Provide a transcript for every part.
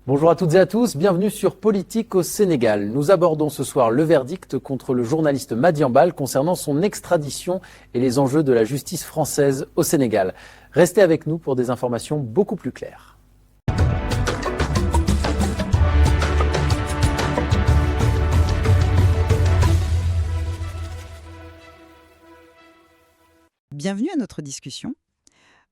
Bonjour à toutes et à tous, bienvenue sur Politique au Sénégal. Nous abordons ce soir le verdict contre le journaliste Madiambal concernant son extradition et les enjeux de la justice française au Sénégal. Restez avec nous pour des informations beaucoup plus claires. Bienvenue à notre discussion.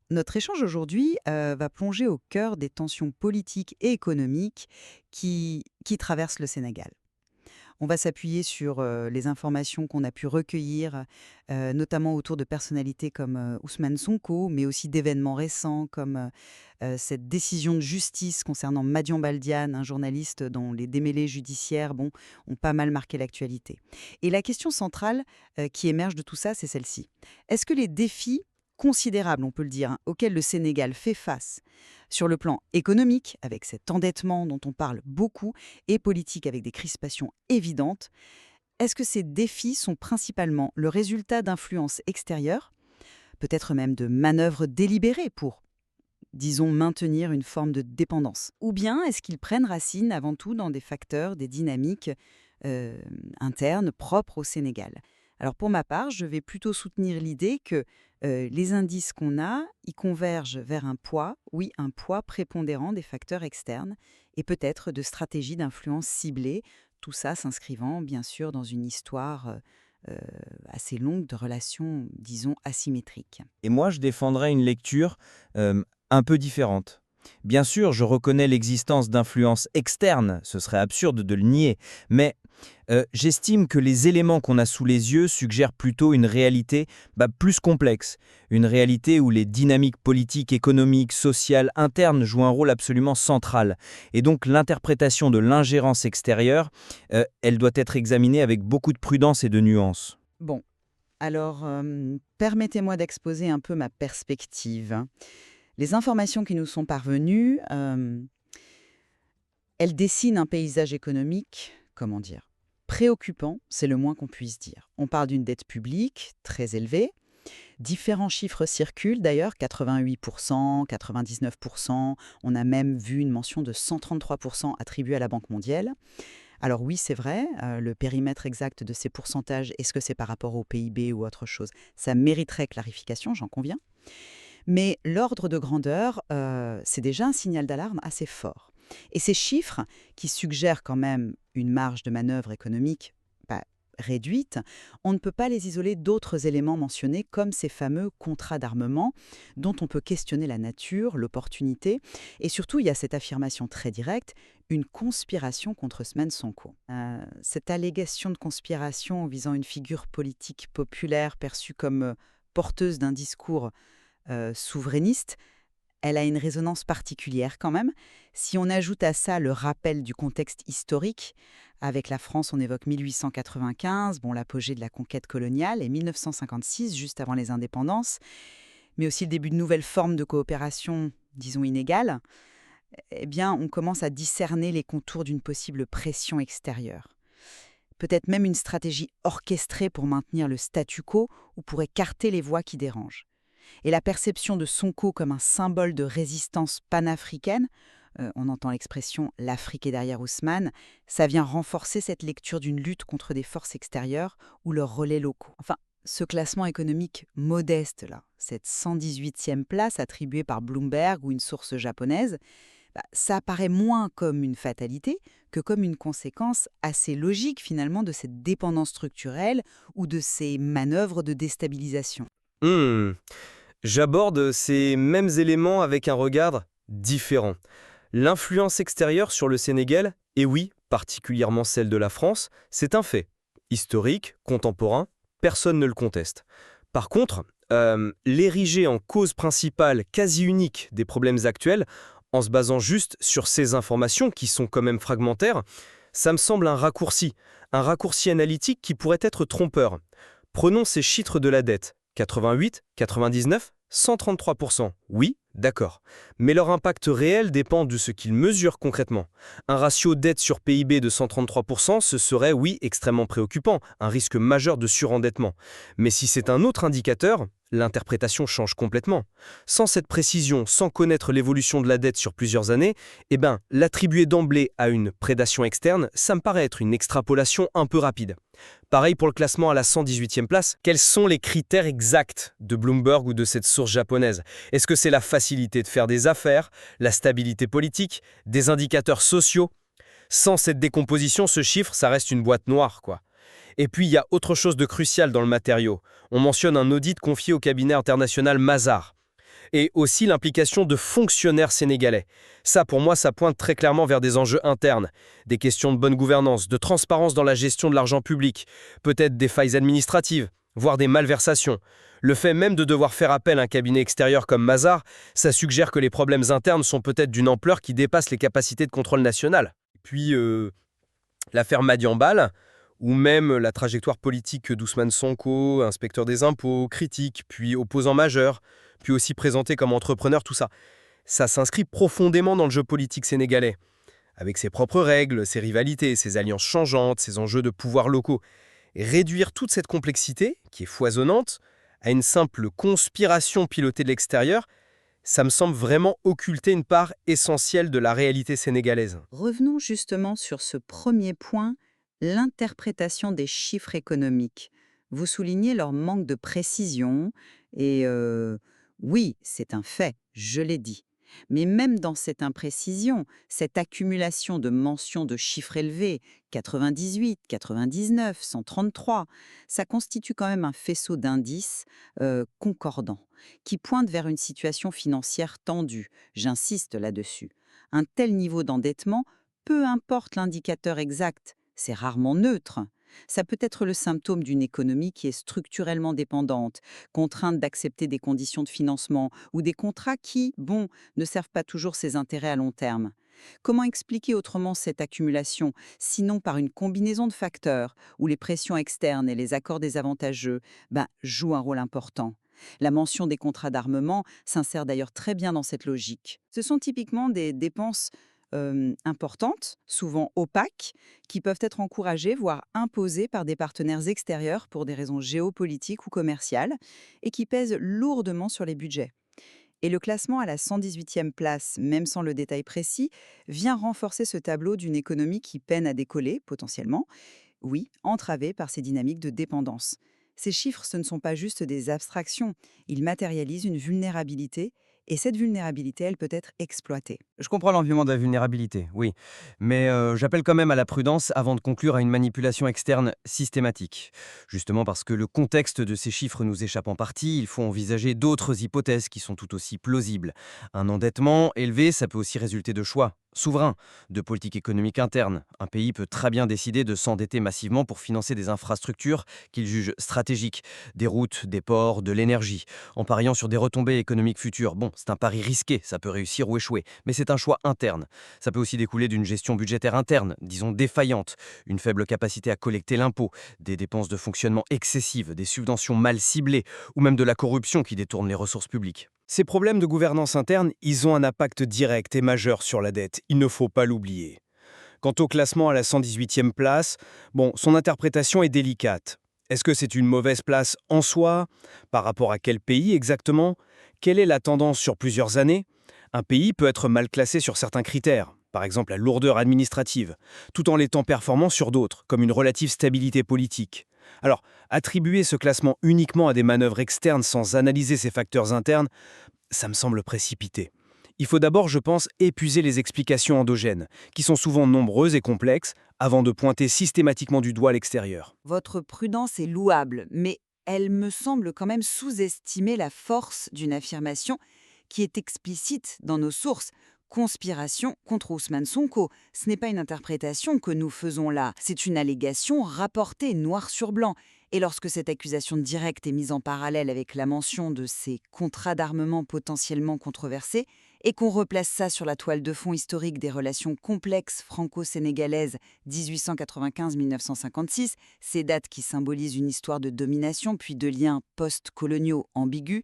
Notre échange aujourd'hui va plonger au cœur des tensions politiques et économiques qui traversent le Sénégal. On va s'appuyer sur les informations qu'on a pu recueillir, notamment autour de personnalités comme Ousmane Sonko, mais aussi d'événements récents comme cette décision de justice concernant Madiambal Diagne, un journaliste dont les démêlés judiciaires ont pas mal marqué l'actualité. Et la question centrale qui émerge de tout ça, c'est celle-ci. Est-ce que les défis considérables, on peut le dire, auxquels le Sénégal fait face sur le plan économique, avec cet endettement dont on parle beaucoup, et politique avec des crispations évidentes, est-ce que ces défis sont principalement le résultat d'influences extérieures, peut-être même de manœuvres délibérées pour, disons, maintenir une forme de dépendance? Ou bien est-ce qu'ils prennent racine avant tout dans des facteurs, des dynamiques internes propres au Sénégal? Alors pour ma part, je vais plutôt soutenir l'idée que les indices qu'on a, ils convergent vers un poids prépondérant des facteurs externes et peut-être de stratégies d'influence ciblées, tout ça s'inscrivant bien sûr dans une histoire assez longue de relations, disons, asymétriques. Et moi, je défendrais une lecture un peu différente. Bien sûr, je reconnais l'existence d'influences externes, ce serait absurde de le nier, mais j'estime que les éléments qu'on a sous les yeux suggèrent plutôt une réalité plus complexe, une réalité où les dynamiques politiques, économiques, sociales, internes jouent un rôle absolument central. Et donc l'interprétation de l'ingérence extérieure, elle doit être examinée avec beaucoup de prudence et de nuance. Bon, alors permettez-moi d'exposer un peu ma perspective. Les informations qui nous sont parvenues, elles dessinent un paysage économique, comment dire, préoccupant, c'est le moins qu'on puisse dire. On parle d'une dette publique très élevée. Différents chiffres circulent d'ailleurs, 88%, 99%. On a même vu une mention de 133% attribuée à la Banque mondiale. Alors oui, c'est vrai, le périmètre exact de ces pourcentages, est-ce que c'est par rapport au PIB ou autre chose? Ça mériterait clarification, j'en conviens. Mais l'ordre de grandeur, c'est déjà un signal d'alarme assez fort. Et ces chiffres, qui suggèrent quand même une marge de manœuvre économique réduite, on ne peut pas les isoler d'autres éléments mentionnés comme ces fameux contrats d'armement dont on peut questionner la nature, l'opportunité. Et surtout, il y a cette affirmation très directe, une conspiration contre Ousmane Sonko. Cette allégation de conspiration visant une figure politique populaire perçue comme porteuse d'un discours souverainiste, elle a une résonance particulière quand même. Si on ajoute à ça le rappel du contexte historique, avec la France, on évoque 1895, l'apogée de la conquête coloniale, et 1956, juste avant les indépendances, mais aussi le début de nouvelles formes de coopération, disons inégales, eh bien, on commence à discerner les contours d'une possible pression extérieure. Peut-être même une stratégie orchestrée pour maintenir le statu quo ou pour écarter les voix qui dérangent. Et la perception de Sonko comme un symbole de résistance panafricaine, on entend l'expression « l'Afrique est derrière Ousmane », ça vient renforcer cette lecture d'une lutte contre des forces extérieures ou leurs relais locaux. Enfin, ce classement économique modeste, là, cette 118e place attribuée par Bloomberg ou une source japonaise, ça apparaît moins comme une fatalité que comme une conséquence assez logique finalement de cette dépendance structurelle ou de ces manœuvres de déstabilisation. J'aborde ces mêmes éléments avec un regard différent. L'influence extérieure sur le Sénégal, et oui, particulièrement celle de la France, c'est un fait. Historique, contemporain, personne ne le conteste. Par contre, l'ériger en cause principale quasi unique des problèmes actuels, en se basant juste sur ces informations qui sont quand même fragmentaires, ça me semble un raccourci analytique qui pourrait être trompeur. Prenons ces chiffres de la dette. 88, 99, 133%. Oui, d'accord. Mais leur impact réel dépend de ce qu'ils mesurent concrètement. Un ratio dette sur PIB de 133%, ce serait, oui, extrêmement préoccupant, un risque majeur de surendettement. Mais si c'est un autre indicateur, l'interprétation change complètement. Sans cette précision, sans connaître l'évolution de la dette sur plusieurs années, l'attribuer d'emblée à une prédation externe, ça me paraît être une extrapolation un peu rapide. Pareil pour le classement à la 118e place. Quels sont les critères exacts de Bloomberg ou de cette source japonaise? Est-ce que c'est la facilité de faire des affaires, la stabilité politique, des indicateurs sociaux? Sans cette décomposition, ce chiffre, ça reste une boîte noire, quoi. Et puis, il y a autre chose de crucial dans le matériau. On mentionne un audit confié au cabinet international Mazars. Et aussi l'implication de fonctionnaires sénégalais. Ça, pour moi, ça pointe très clairement vers des enjeux internes, des questions de bonne gouvernance, de transparence dans la gestion de l'argent public, peut-être des failles administratives, voire des malversations. Le fait même de devoir faire appel à un cabinet extérieur comme Mazars, ça suggère que les problèmes internes sont peut-être d'une ampleur qui dépasse les capacités de contrôle national. Puis, l'affaire Madiambal, ou même la trajectoire politique d'Ousmane Sonko, inspecteur des impôts, critique, puis opposant majeur, puis aussi présenté comme entrepreneur, tout ça. Ça s'inscrit profondément dans le jeu politique sénégalais, avec ses propres règles, ses rivalités, ses alliances changeantes, ses enjeux de pouvoir locaux. Et réduire toute cette complexité, qui est foisonnante, à une simple conspiration pilotée de l'extérieur, ça me semble vraiment occulter une part essentielle de la réalité sénégalaise. Revenons justement sur ce premier point, l'interprétation des chiffres économiques. Vous soulignez leur manque de précision et oui, c'est un fait, je l'ai dit. Mais même dans cette imprécision, cette accumulation de mentions de chiffres élevés, 98, 99, 133, ça constitue quand même un faisceau d'indices concordants qui pointent vers une situation financière tendue. J'insiste là-dessus. Un tel niveau d'endettement, peu importe l'indicateur exact, c'est rarement neutre. Ça peut être le symptôme d'une économie qui est structurellement dépendante, contrainte d'accepter des conditions de financement ou des contrats qui, ne servent pas toujours ses intérêts à long terme. Comment expliquer autrement cette accumulation, sinon par une combinaison de facteurs où les pressions externes et les accords désavantageux jouent un rôle important? La mention des contrats d'armement s'insère d'ailleurs très bien dans cette logique. Ce sont typiquement des dépenses importantes, souvent opaques, qui peuvent être encouragées, voire imposées par des partenaires extérieurs pour des raisons géopolitiques ou commerciales, et qui pèsent lourdement sur les budgets. Et le classement à la 118e place, même sans le détail précis, vient renforcer ce tableau d'une économie qui peine à décoller, potentiellement, oui, entravée par ces dynamiques de dépendance. Ces chiffres, ce ne sont pas juste des abstractions, ils matérialisent une vulnérabilité, et cette vulnérabilité, elle peut être exploitée. Je comprends l'environnement de la vulnérabilité, oui. Mais j'appelle quand même à la prudence avant de conclure à une manipulation externe systématique. Justement parce que le contexte de ces chiffres nous échappe en partie, il faut envisager d'autres hypothèses qui sont tout aussi plausibles. Un endettement élevé, ça peut aussi résulter de choix souverains, de politique économique interne. Un pays peut très bien décider de s'endetter massivement pour financer des infrastructures qu'il juge stratégiques, des routes, des ports, de l'énergie, en pariant sur des retombées économiques futures. Bon, c'est un pari risqué, ça peut réussir ou échouer, mais c'est un choix interne. Ça peut aussi découler d'une gestion budgétaire interne, disons défaillante, une faible capacité à collecter l'impôt, des dépenses de fonctionnement excessives, des subventions mal ciblées, ou même de la corruption qui détourne les ressources publiques. Ces problèmes de gouvernance interne, ils ont un impact direct et majeur sur la dette, il ne faut pas l'oublier. Quant au classement à la 118e place, son interprétation est délicate. Est-ce que c'est une mauvaise place en soi? Par rapport à quel pays exactement? Quelle est la tendance sur plusieurs années? Un pays peut être mal classé sur certains critères, par exemple la lourdeur administrative, tout en l'étant performant sur d'autres, comme une relative stabilité politique. Alors, attribuer ce classement uniquement à des manœuvres externes sans analyser ces facteurs internes, ça me semble précipité. Il faut d'abord, je pense, épuiser les explications endogènes, qui sont souvent nombreuses et complexes, avant de pointer systématiquement du doigt l'extérieur. Votre prudence est louable, mais elle me semble quand même sous-estimer la force d'une affirmation qui est explicite dans nos sources. Conspiration contre Ousmane Sonko. Ce n'est pas une interprétation que nous faisons là, c'est une allégation rapportée noir sur blanc. Et lorsque cette accusation directe est mise en parallèle avec la mention de ces contrats d'armement potentiellement controversés, et qu'on replace ça sur la toile de fond historique des relations complexes franco-sénégalaises 1895-1956, ces dates qui symbolisent une histoire de domination puis de liens post-coloniaux ambigus,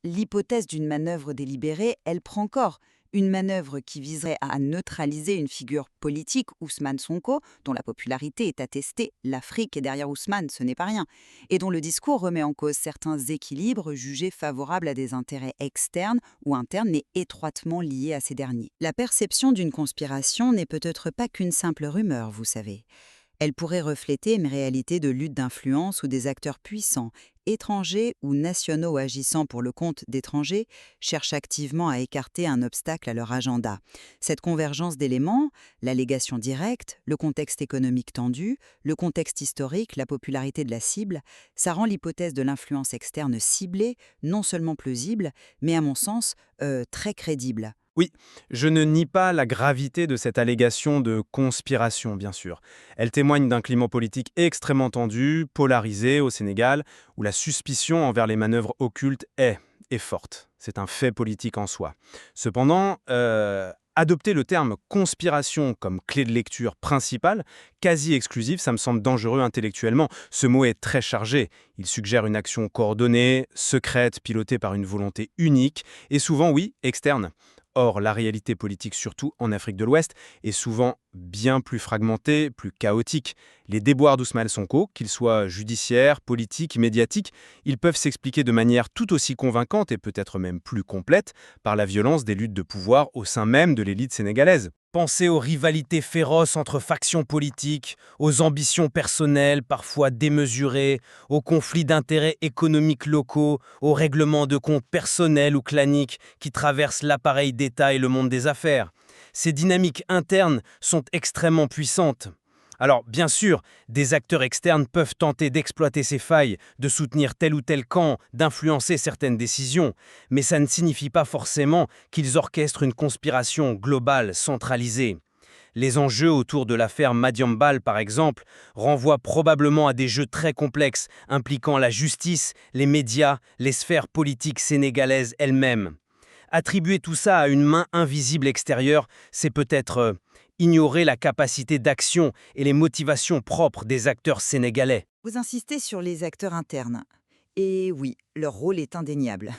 l'hypothèse d'une manœuvre délibérée, elle prend corps. Une manœuvre qui viserait à neutraliser une figure politique, Ousmane Sonko, dont la popularité est attestée, l'Afrique est derrière Ousmane, ce n'est pas rien, et dont le discours remet en cause certains équilibres jugés favorables à des intérêts externes ou internes mais étroitement liés à ces derniers. La perception d'une conspiration n'est peut-être pas qu'une simple rumeur, vous savez. Elle pourrait refléter une réalité de lutte d'influence où des acteurs puissants, étrangers ou nationaux agissant pour le compte d'étrangers, cherchent activement à écarter un obstacle à leur agenda. Cette convergence d'éléments, l'allégation directe, le contexte économique tendu, le contexte historique, la popularité de la cible, ça rend l'hypothèse de l'influence externe ciblée non seulement plausible, mais à mon sens, très crédible. Oui, je ne nie pas la gravité de cette allégation de conspiration, bien sûr. Elle témoigne d'un climat politique extrêmement tendu, polarisé au Sénégal, où la suspicion envers les manœuvres occultes est forte. C'est un fait politique en soi. Cependant, adopter le terme conspiration comme clé de lecture principale, quasi exclusive, ça me semble dangereux intellectuellement. Ce mot est très chargé. Il suggère une action coordonnée, secrète, pilotée par une volonté unique, et souvent, oui, externe. Or, la réalité politique, surtout en Afrique de l'Ouest, est souvent bien plus fragmentée, plus chaotique. Les déboires d'Ousmane Sonko, qu'ils soient judiciaires, politiques, médiatiques, ils peuvent s'expliquer de manière tout aussi convaincante et peut-être même plus complète par la violence des luttes de pouvoir au sein même de l'élite sénégalaise. Pensez aux rivalités féroces entre factions politiques, aux ambitions personnelles parfois démesurées, aux conflits d'intérêts économiques locaux, aux règlements de comptes personnels ou claniques qui traversent l'appareil d'État et le monde des affaires. Ces dynamiques internes sont extrêmement puissantes. Alors, bien sûr, des acteurs externes peuvent tenter d'exploiter ces failles, de soutenir tel ou tel camp, d'influencer certaines décisions, mais ça ne signifie pas forcément qu'ils orchestrent une conspiration globale, centralisée. Les enjeux autour de l'affaire Madiambal, par exemple, renvoient probablement à des jeux très complexes, impliquant la justice, les médias, les sphères politiques sénégalaises elles-mêmes. Attribuer tout ça à une main invisible extérieure, c'est peut-être ignorer la capacité d'action et les motivations propres des acteurs sénégalais. Vous insistez sur les acteurs internes. Et oui, leur rôle est indéniable.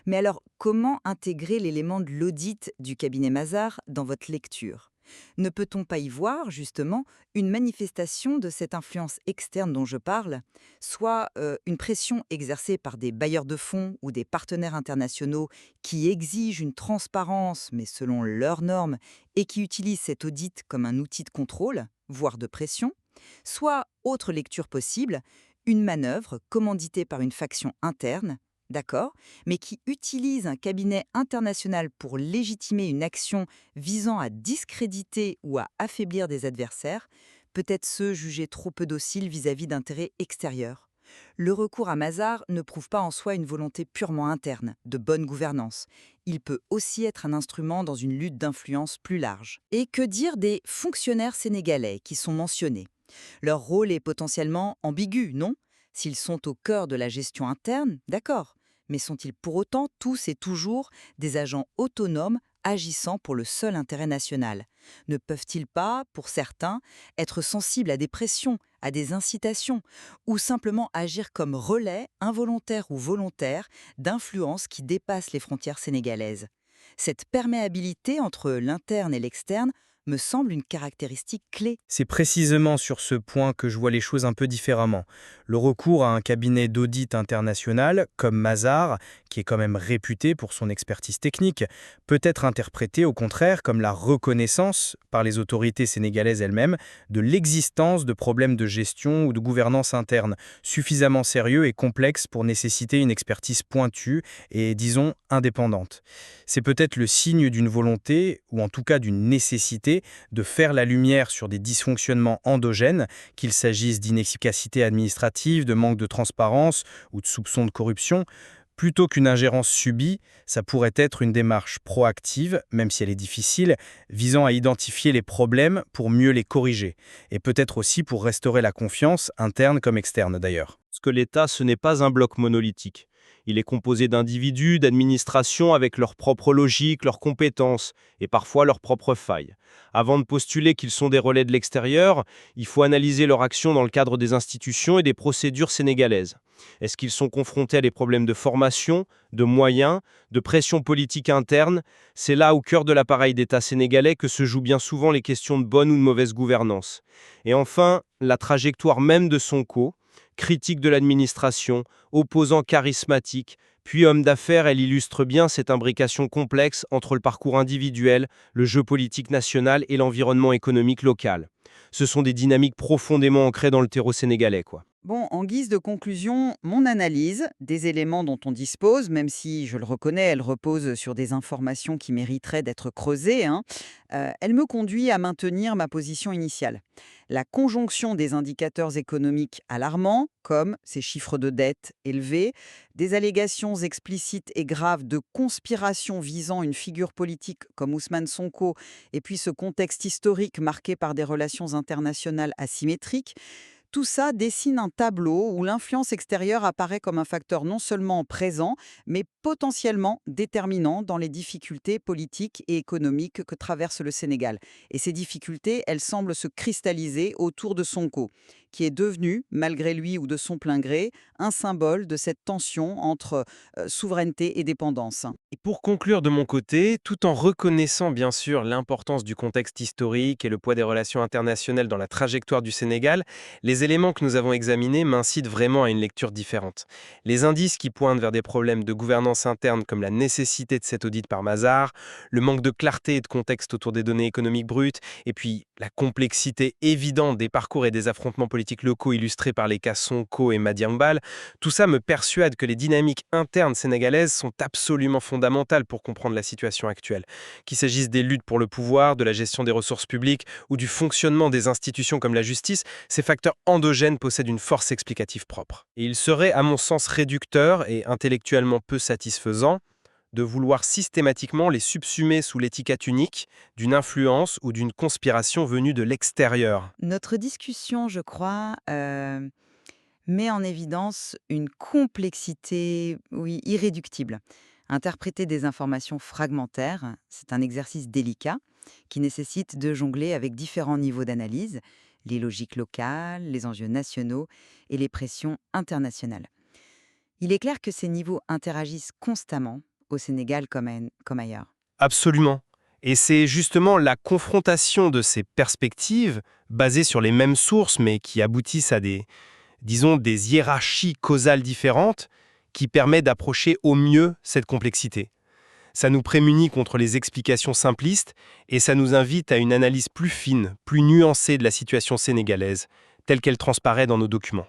Mais alors, comment intégrer l'élément de l'audit du cabinet Mazars dans votre lecture ? Ne peut-on pas y voir, justement, une manifestation de cette influence externe dont je parle, soit une pression exercée par des bailleurs de fonds ou des partenaires internationaux qui exigent une transparence, mais selon leurs normes, et qui utilisent cet audit comme un outil de contrôle, voire de pression, soit, autre lecture possible, une manœuvre commanditée par une faction interne, d'accord, mais qui utilise un cabinet international pour légitimer une action visant à discréditer ou à affaiblir des adversaires, peut-être ceux jugés trop peu dociles vis-à-vis d'intérêts extérieurs. Le recours à Mazars ne prouve pas en soi une volonté purement interne, de bonne gouvernance. Il peut aussi être un instrument dans une lutte d'influence plus large. Et que dire des fonctionnaires sénégalais qui sont mentionnés ? Leur rôle est potentiellement ambigu, non ? S'ils sont au cœur de la gestion interne, d'accord. Mais sont-ils pour autant tous et toujours des agents autonomes agissant pour le seul intérêt national ? Ne peuvent-ils pas, pour certains, être sensibles à des pressions, à des incitations, ou simplement agir comme relais, involontaires ou volontaires, d'influences qui dépassent les frontières sénégalaises ? Cette perméabilité entre l'interne et l'externe me semble une caractéristique clé. C'est précisément sur ce point que je vois les choses un peu différemment. Le recours à un cabinet d'audit international, comme Mazars, qui est quand même réputé pour son expertise technique, peut être interprété au contraire comme la reconnaissance, par les autorités sénégalaises elles-mêmes, de l'existence de problèmes de gestion ou de gouvernance interne, suffisamment sérieux et complexes pour nécessiter une expertise pointue et, disons, indépendante. C'est peut-être le signe d'une volonté, ou en tout cas d'une nécessité, de faire la lumière sur des dysfonctionnements endogènes, qu'il s'agisse d'inefficacité administrative, de manque de transparence ou de soupçons de corruption. Plutôt qu'une ingérence subie, ça pourrait être une démarche proactive, même si elle est difficile, visant à identifier les problèmes pour mieux les corriger, et peut-être aussi pour restaurer la confiance, interne comme externe d'ailleurs. Parce que l'État, ce n'est pas un bloc monolithique. Il est composé d'individus, d'administrations avec leur propre logique, leurs compétences et parfois leurs propres failles. Avant de postuler qu'ils sont des relais de l'extérieur, il faut analyser leur action dans le cadre des institutions et des procédures sénégalaises. Est-ce qu'ils sont confrontés à des problèmes de formation, de moyens, de pression politique interne? C'est là, au cœur de l'appareil d'État sénégalais, que se jouent bien souvent les questions de bonne ou de mauvaise gouvernance. Et enfin, la trajectoire même de Sonko, critique de l'administration, opposant charismatique, puis homme d'affaires, elle illustre bien cette imbrication complexe entre le parcours individuel, le jeu politique national et l'environnement économique local. Ce sont des dynamiques profondément ancrées dans le terreau sénégalais, quoi. Bon, en guise de conclusion, mon analyse des éléments dont on dispose, même si, je le reconnais, elle repose sur des informations qui mériteraient d'être creusées, elle me conduit à maintenir ma position initiale. La conjonction des indicateurs économiques alarmants, comme ces chiffres de dette élevés, des allégations explicites et graves de conspiration visant une figure politique comme Ousmane Sonko, et puis ce contexte historique marqué par des relations internationales asymétriques, tout ça dessine un tableau où l'influence extérieure apparaît comme un facteur non seulement présent, mais potentiellement déterminant dans les difficultés politiques et économiques que traverse le Sénégal. Et ces difficultés, elles semblent se cristalliser autour de Sonko, qui est devenu, malgré lui ou de son plein gré, un symbole de cette tension entre souveraineté et dépendance. Et pour conclure de mon côté, tout en reconnaissant bien sûr l'importance du contexte historique et le poids des relations internationales dans la trajectoire du Sénégal, les éléments que nous avons examinés m'incitent vraiment à une lecture différente. Les indices qui pointent vers des problèmes de gouvernance interne comme la nécessité de cet audit par Mazars, le manque de clarté et de contexte autour des données économiques brutes, et puis la complexité évidente des parcours et des affrontements politiques locaux illustrés par les cas Sonko et Madiambal, tout ça me persuade que les dynamiques internes sénégalaises sont absolument fondamentales pour comprendre la situation actuelle. Qu'il s'agisse des luttes pour le pouvoir, de la gestion des ressources publiques ou du fonctionnement des institutions comme la justice, ces facteurs endogènes possèdent une force explicative propre. Et il serait, à mon sens, réducteur et intellectuellement peu satisfaisant de vouloir systématiquement les subsumer sous l'étiquette unique d'une influence ou d'une conspiration venue de l'extérieur. Notre discussion, je crois, met en évidence une complexité, oui, irréductible. Interpréter des informations fragmentaires, c'est un exercice délicat qui nécessite de jongler avec différents niveaux d'analyse, les logiques locales, les enjeux nationaux et les pressions internationales. Il est clair que ces niveaux interagissent constamment au Sénégal comme ailleurs. Absolument. Et c'est justement la confrontation de ces perspectives, basées sur les mêmes sources, mais qui aboutissent à des hiérarchies causales différentes, qui permet d'approcher au mieux cette complexité. Ça nous prémunit contre les explications simplistes et ça nous invite à une analyse plus fine, plus nuancée de la situation sénégalaise, telle qu'elle transparaît dans nos documents.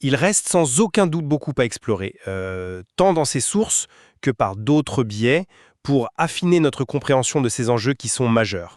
Il reste sans aucun doute beaucoup à explorer, tant dans ses sources que par d'autres biais, pour affiner notre compréhension de ces enjeux qui sont majeurs.